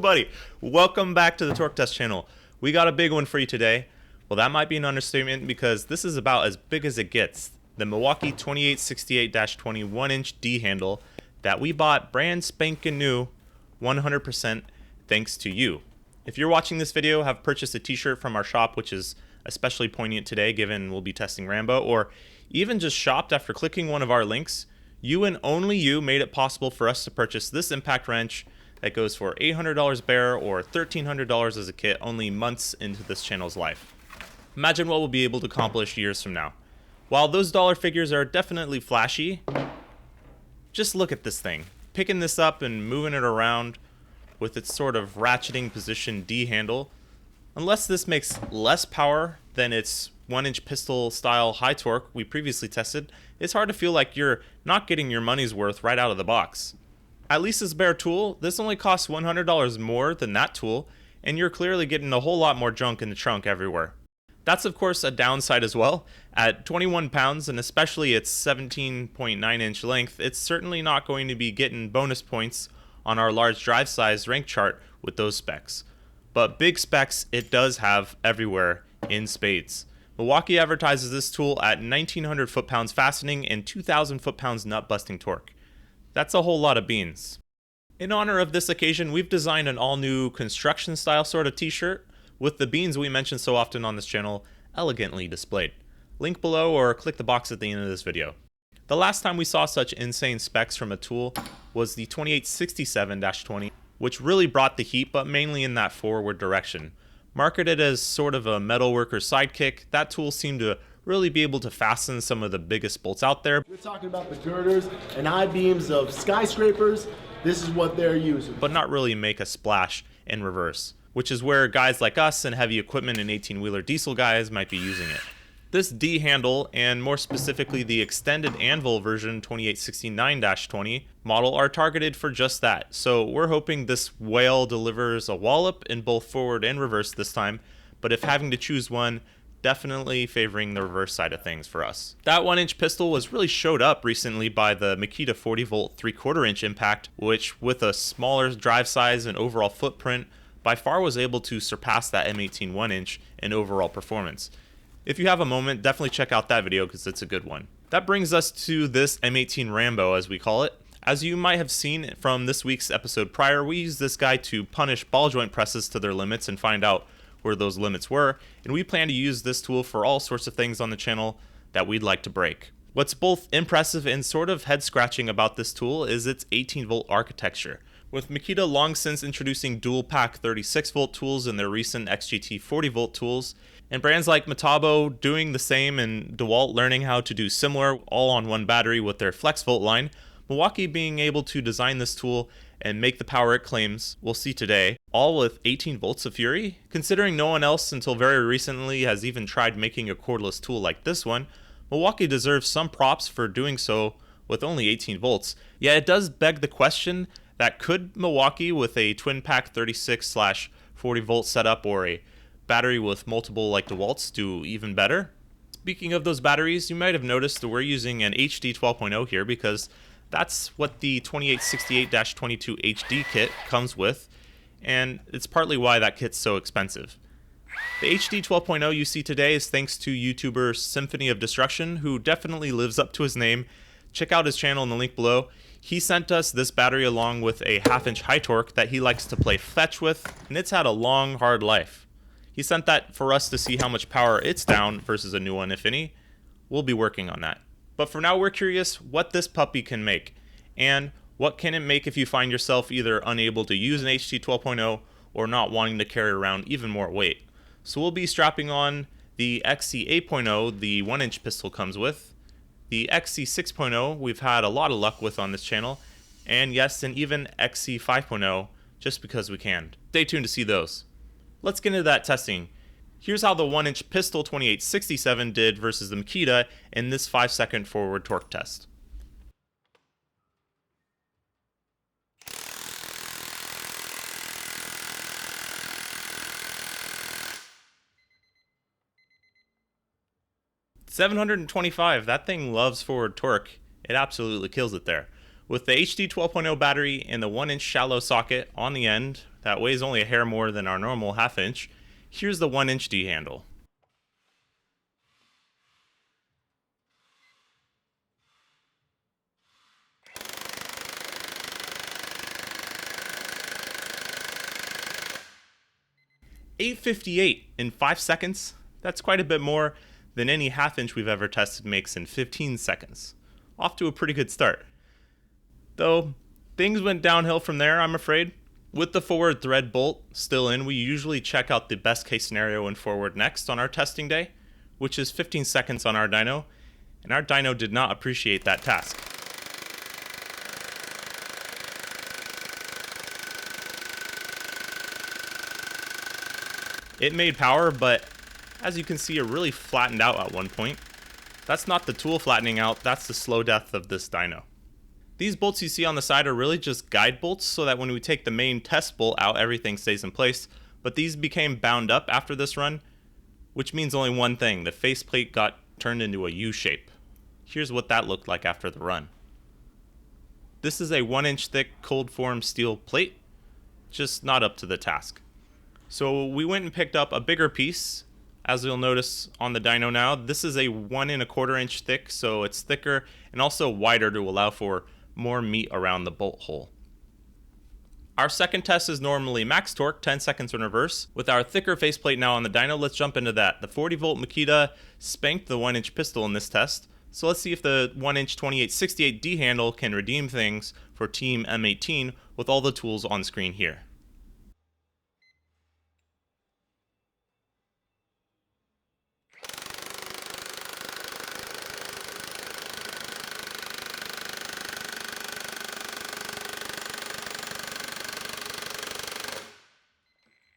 buddy, welcome back to the Torque Test channel. We got a big one for you today. Well, that might be an understatement because this is about as big as it gets. The Milwaukee 2868-20 1-inch D handle that we bought brand spanking new 100% thanks to you. If you're watching this video, have purchased a t-shirt from our shop, which is especially poignant today given we'll be testing Rambo, or even just shopped after clicking one of our links, you and only you made it possible for us to purchase this impact wrench that goes for $800 bare or $1,300 as a kit only months into this channel's life. Imagine what we'll be able to accomplish years from now. While those dollar figures are definitely flashy, just look at this thing. Picking this up and moving it around with its sort of ratcheting position D handle. Unless this makes less power than its 1-inch pistol style high torque we previously tested, it's hard to feel like you're not getting your money's worth right out of the box. At least this bare tool, this only costs $100 more than that tool, and you're clearly getting a whole lot more junk in the trunk everywhere. That's of course a downside as well. At 21 pounds and especially its 17.9-inch length, it's certainly not going to be getting bonus points on our large drive size rank chart with those specs. But big specs it does have everywhere in spades. Milwaukee advertises this tool at 1900 foot-pounds fastening and 2000 foot-pounds nut-busting torque. That's a whole lot of beans. In honor of this occasion, we've designed an all-new construction-style sort of t-shirt with the beans we mention so often on this channel elegantly displayed. Link below or click the box at the end of this video. The last time we saw such insane specs from a tool was the 2867-20, which really brought the heat, but mainly in that forward direction. Marketed as sort of a metalworker sidekick, that tool seemed to really be able to fasten some of the biggest bolts out there. We're talking about the girders and I-beams of skyscrapers. This is what they're using. But not really make a splash in reverse, which is where guys like us and heavy equipment and 18-wheeler diesel guys might be using it. This D handle, and more specifically the extended anvil version 2869-20 model, are targeted for just that. So we're hoping this whale delivers a wallop in both forward and reverse this time, but if having to choose one, definitely favoring the reverse side of things for us. That 1-inch pistol was really showed up recently by the Makita 40-volt 3/4-inch impact, which with a smaller drive size and overall footprint, by far was able to surpass that M18 1-inch in overall performance. If you have a moment, definitely check out that video because it's a good one. That brings us to this M18 Rambo, as we call it. As you might have seen from this week's episode prior, we used this guy to punish ball joint presses to their limits and find out where those limits were, and we plan to use this tool for all sorts of things on the channel that we'd like to break. What's both impressive and sort of head-scratching about this tool is its 18-volt architecture. With Makita long since introducing dual-pack 36-volt tools in their recent XGT 40-volt tools, and brands like Metabo doing the same and DeWalt learning how to do similar all on one battery with their FlexVolt line, Milwaukee being able to design this tool and make the power it claims we'll see today, all with 18 volts of fury. Considering no one else until very recently has even tried making a cordless tool like this one, Milwaukee deserves some props for doing so with only 18 volts. Yet it does beg the question that could Milwaukee with a twin pack 36/40 volt setup or a battery with multiple like DeWalt's do even better? Speaking of those batteries, you might have noticed that we're using an HD 12.0 here because that's what the 2868-22 HD kit comes with, and it's partly why that kit's so expensive. The HD 12.0 you see today is thanks to YouTuber Symphony of Destruction, who definitely lives up to his name. Check out his channel in the link below. He sent us this battery along with a 1/2-inch high torque that he likes to play fetch with, and it's had a long, hard life. He sent that for us to see how much power it's down versus a new one, if any. We'll be working on that. But for now, we're curious what this puppy can make, and what can it make if you find yourself either unable to use an HD 12.0 or not wanting to carry around even more weight. So we'll be strapping on the XC 8.0 the 1-inch pistol comes with, the XC 6.0 we've had a lot of luck with on this channel, and yes, and even XC 5.0 just because we can. Stay tuned to see those. Let's get into that testing. Here's how the 1-inch pistol 2867 did versus the Makita in this 5-second forward torque test. $725, that thing loves forward torque. It absolutely kills it there. With the HD 12.0 battery and the 1-inch shallow socket on the end that weighs only a hair more than our normal half-inch, here's the 1-inch D handle. $8.58 in 5 seconds. That's quite a bit more than any half-inch we've ever tested makes in 15 seconds. Off to a pretty good start. Though, things went downhill from there, I'm afraid. With the forward thread bolt still in, we usually check out the best case scenario in forward next on our testing day, which is 15 seconds on our dyno, and our dyno did not appreciate that task. It made power, but as you can see, it really flattened out at one point. That's not the tool flattening out, that's the slow death of this dyno. These bolts you see on the side are really just guide bolts so that when we take the main test bolt out, everything stays in place, but these became bound up after this run, which means only one thing: the faceplate got turned into a U shape. Here's what that looked like after the run. This is a 1-inch thick cold form steel plate, just not up to the task. So we went and picked up a bigger piece. As you'll notice on the dyno now, this is a 1 1/4 inch thick, so it's thicker and also wider to allow for more meat around the bolt hole. Our second test is normally max torque, 10 seconds in reverse. With our thicker faceplate now on the dyno, let's jump into that. The 40 volt Makita spanked the 1-inch pistol in this test, so let's see if the 1-inch 2868 D handle can redeem things for Team M18 with all the tools on screen here.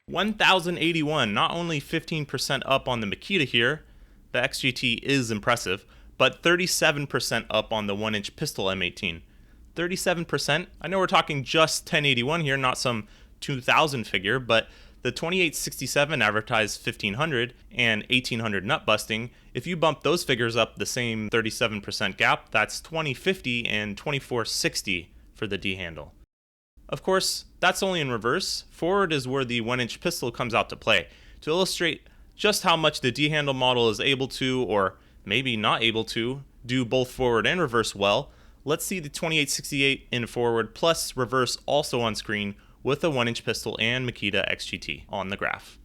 $1,081, not only 15% up on the Makita here, the XGT is impressive, but 37% up on the 1-inch pistol M18. 37%, I know we're talking just 1081 here, not some 2000 figure, but the 2867 advertised 1500 and 1800 nut busting. If you bump those figures up the same 37% gap, that's 2050 and 2460 for the D handle. Of course, that's only in reverse. Forward is where the 1-inch pistol comes out to play. To illustrate just how much the D handle model is able to, or maybe not able to, do both forward and reverse well, let's see the 2868 in forward plus reverse also on screen with a 1-inch pistol and Makita XGT on the graph.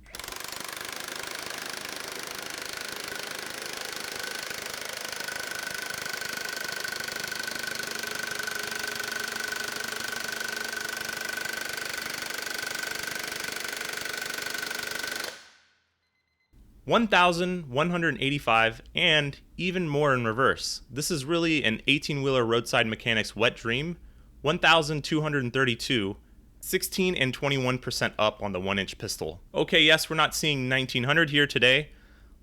$1,185 and even more in reverse. This is really an 18-wheeler roadside mechanics wet dream. $1,232, 16 and 21% up on the 1-inch pistol. Okay, yes, we're not seeing 1900 here today,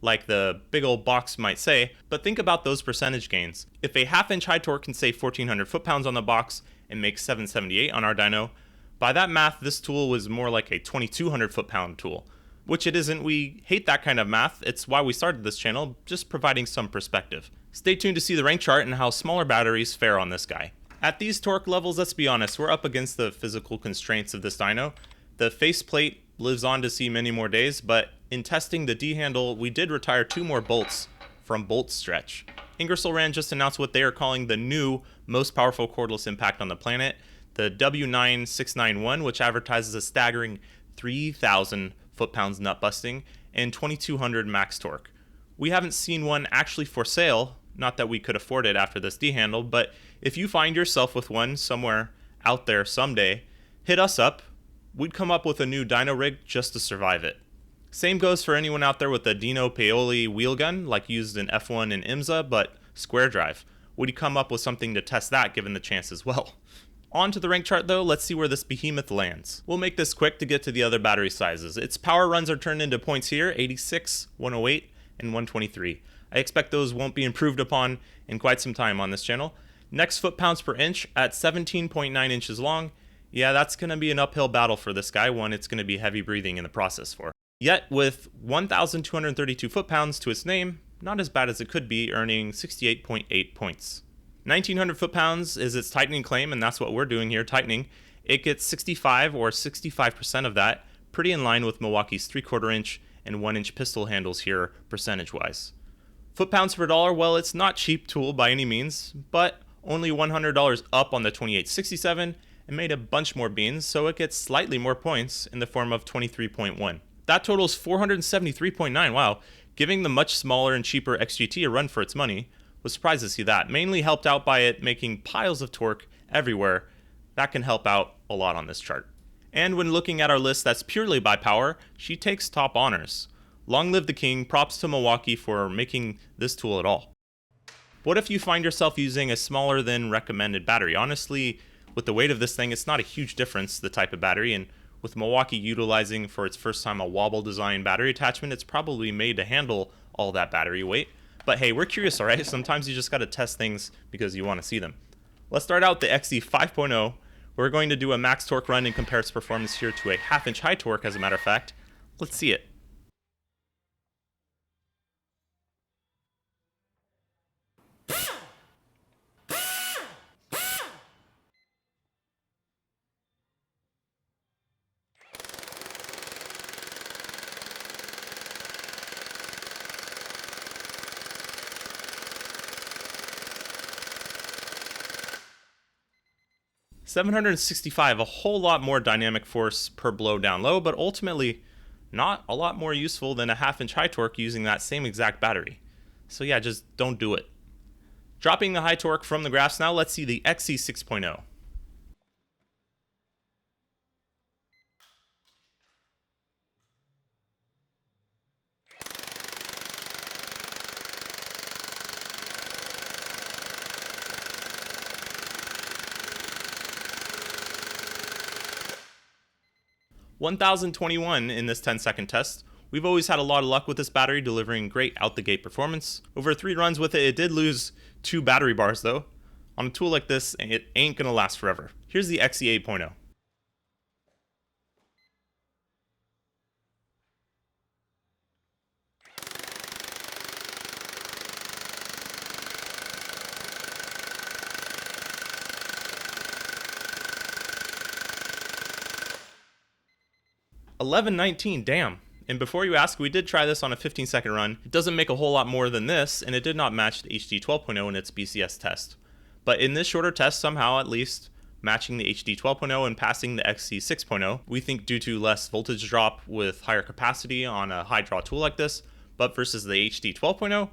like the big old box might say, but think about those percentage gains. If a half-inch high torque can save 1400 foot-pounds on the box and make 778 on our dyno, by that math, this tool was more like a 2200 foot-pound tool. Which it isn't. We hate that kind of math. It's why we started this channel, just providing some perspective. Stay tuned to see the rank chart and how smaller batteries fare on this guy. At these torque levels, let's be honest, we're up against the physical constraints of this dyno. The faceplate lives on to see many more days, but in testing the D handle, we did retire 2 more bolts from bolt stretch. Ingersoll Rand just announced what they are calling the new most powerful cordless impact on the planet, the W9691, which advertises a staggering 3,000 foot-pounds nut busting and 2200 max torque. We haven't seen one actually for sale, not that we could afford it after this D handle, but if you find yourself with one somewhere out there someday, hit us up. We'd come up with a new dyno rig just to survive it. Same goes for anyone out there with a Dyno Paoli wheel gun like used in F1 and IMSA, but square drive. Would you come up with something to test that given the chance as well? On to the rank chart though, let's see where this behemoth lands. We'll make this quick to get to the other battery sizes. Its power runs are turned into points here, 86, 108, and 123. I expect those won't be improved upon in quite some time on this channel. Next foot-pounds per inch at 17.9 inches long. Yeah, that's going to be an uphill battle for this guy, one it's going to be heavy breathing in the process for. Yet with 1,232 foot-pounds to its name, not as bad as it could be, earning 68.8 points. 1900 foot-pounds is its tightening claim, and that's what we're doing here, tightening. It gets 65 or 65% of that, pretty in line with Milwaukee's 3/4 inch and 1 inch pistol handles here, percentage-wise. Foot-pounds per dollar, well, it's not cheap tool by any means, but only $100 up on the 2867 and made a bunch more beans, so it gets slightly more points in the form of 23.1. That totals 473.9, wow. Giving the much smaller and cheaper XGT a run for its money. Was surprised to see that, mainly helped out by it making piles of torque everywhere. That can help out a lot on this chart. And when looking at our list that's purely by power, she takes top honors. Long live the king, props to Milwaukee for making this tool at all. What if you find yourself using a smaller than recommended battery? Honestly, with the weight of this thing, it's not a huge difference, the type of battery, and with Milwaukee utilizing for its first time a wobble design battery attachment, it's probably made to handle all that battery weight. But hey, we're curious, alright? Sometimes you just gotta test things because you wanna see them. Let's start out the XE 5.0. We're going to do a max torque run and compare its performance here to a 1/2 inch high torque, as a matter of fact. Let's see it. $765, a whole lot more dynamic force per blow down low, but ultimately not a lot more useful than a 1/2 inch high torque using that same exact battery. So yeah, just don't do it. Dropping the high torque from the graphs now, let's see the XE 6.0. $1,021 in this 10-second test. We've always had a lot of luck with this battery, delivering great out-the-gate performance. Over 3 runs with it, it did lose 2 battery bars though. On a tool like this, it ain't gonna last forever. Here's the XE 8.0. $11.19, damn. And before you ask, we did try this on a 15-second run. It doesn't make a whole lot more than this, and it did not match the HD 12.0 in its BCS test. But in this shorter test, somehow at least, matching the HD 12.0 and passing the XC 6.0, we think due to less voltage drop with higher capacity on a high draw tool like this, but versus the HD 12.0,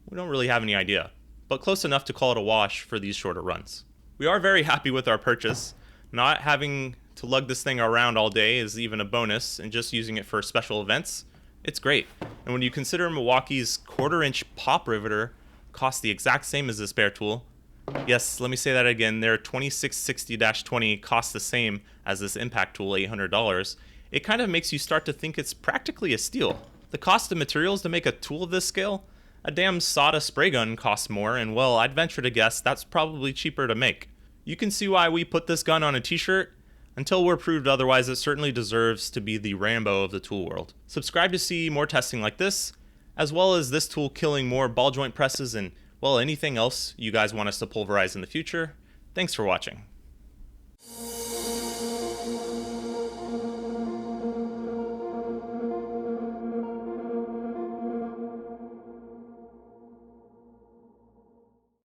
we don't really have any idea. But close enough to call it a wash for these shorter runs. We are very happy with our purchase. Not having to lug this thing around all day is even a bonus, and just using it for special events, it's great. And when you consider Milwaukee's 1/4 inch pop riveter costs the exact same as this bare tool, yes, let me say that again, their 2660-20 costs the same as this impact tool, $800, it kind of makes you start to think it's practically a steal. The cost of materials to make a tool of this scale, a damn soda spray gun costs more, and well, I'd venture to guess that's probably cheaper to make. You can see why we put this gun on a t-shirt. Until we're proved otherwise, it certainly deserves to be the Rambo of the tool world. Subscribe to see more testing like this, as well as this tool killing more ball joint presses and, well, anything else you guys want us to pulverize in the future. Thanks for watching.